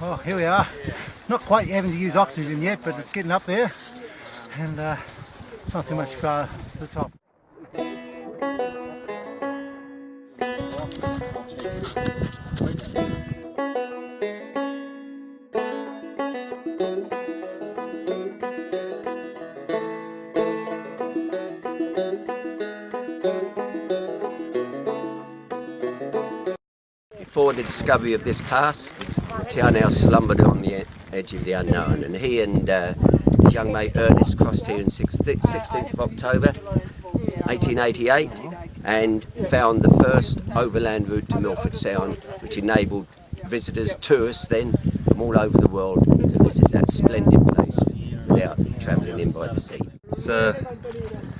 Well, here we are. Not quite having to use oxygen yet, but it's getting up there, and not too much far to the top. Before the discovery of this pass, the town now slumbered on the edge of the unknown, and he and his young mate Ernest crossed here on 16th of October 1888 and found the first overland route to Milford Sound, which enabled visitors, tourists then, from all over the world to visit that splendid place without travelling in by the sea.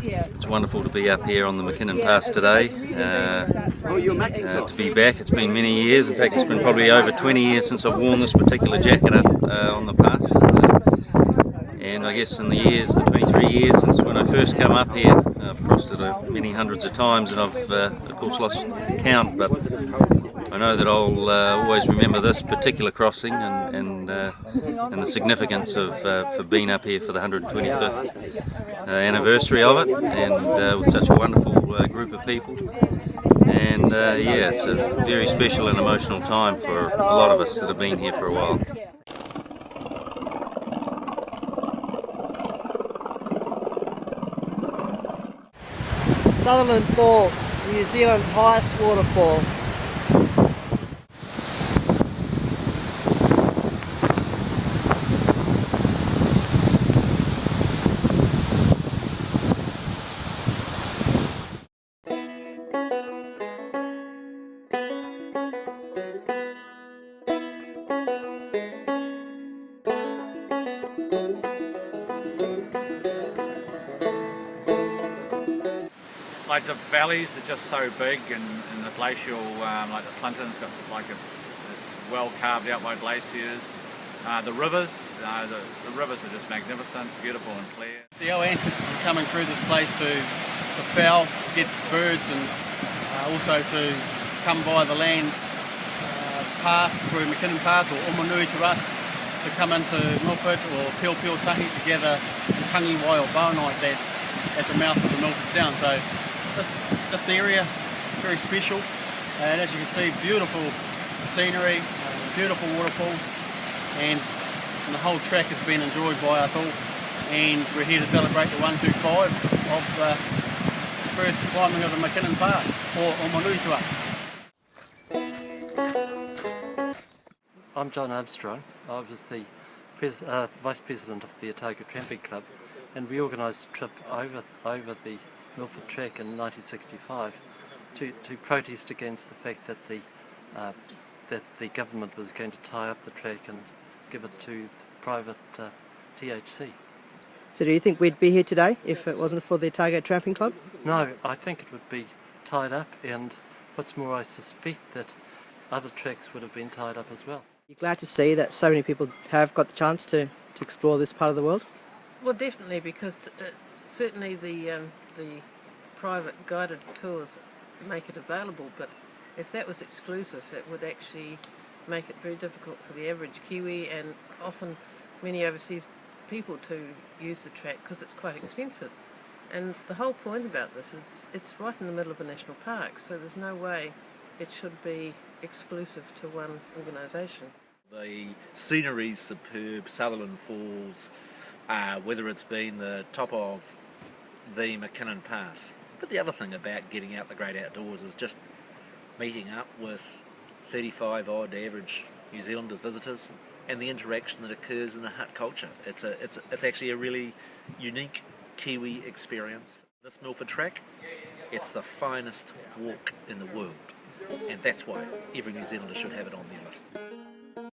It's wonderful to be up here on the McKinnon Pass today, to be back. It's been many years, in fact it's been probably over 20 years since I've worn this particular jacket up on the pass, and I guess in the 23 years since when I first came up here, I've crossed it many hundreds of times, and I've of course lost count, but I know that I'll always remember this particular crossing and the significance of for being up here for the 125th anniversary of it, and with such a wonderful group of people. And yeah, it's a very special and emotional time for a lot of us that have been here for a while. Sutherland Falls, New Zealand's highest waterfall. Like the valleys are just so big, and the glacial, like the Clinton's got like it's well carved out by glaciers. The rivers are just magnificent, beautiful and clear. See, our ancestors are coming through this place to foul, get birds, and also to come by the land pass through McKinnon Pass or Omanui to us, to come into Milford or Pil Tahi to gather the tangi wai or bowenite that's at the mouth of the Milford Sound. So this area, very special, and as you can see, beautiful scenery, beautiful waterfalls, and the whole track has been enjoyed by us all, and we're here to celebrate the 125 of the first climbing of the McKinnon Pass, or Omanui to us. I'm John Armstrong. I was the Vice President of the Otago Tramping Club, and we organised a trip over the MIlford Track in 1965 to protest against the fact that the government was going to tie up the track and give it to the private THC. So do you think we'd be here today if it wasn't for the Otago Tramping Club? No, I think it would be tied up, and what's more, I suspect that other tracks would have been tied up as well. You're glad to see that so many people have got the chance to explore this part of the world? Well, definitely, because certainly the private guided tours make it available, but if that was exclusive, it would actually make it very difficult for the average Kiwi and often many overseas people to use the track, because it's quite expensive. And the whole point about this is it's right in the middle of a national park, so there's no way it should be exclusive to one organisation. The scenery's superb, Sutherland Falls, whether it's been the top of the McKinnon Pass. But the other thing about getting out the great outdoors is just meeting up with 35 odd average New Zealanders visitors, and the interaction that occurs in the hut culture. It's actually a really unique Kiwi experience. This MIlford Track It's the finest walk in the world, and that's why every New Zealander should have it on their list.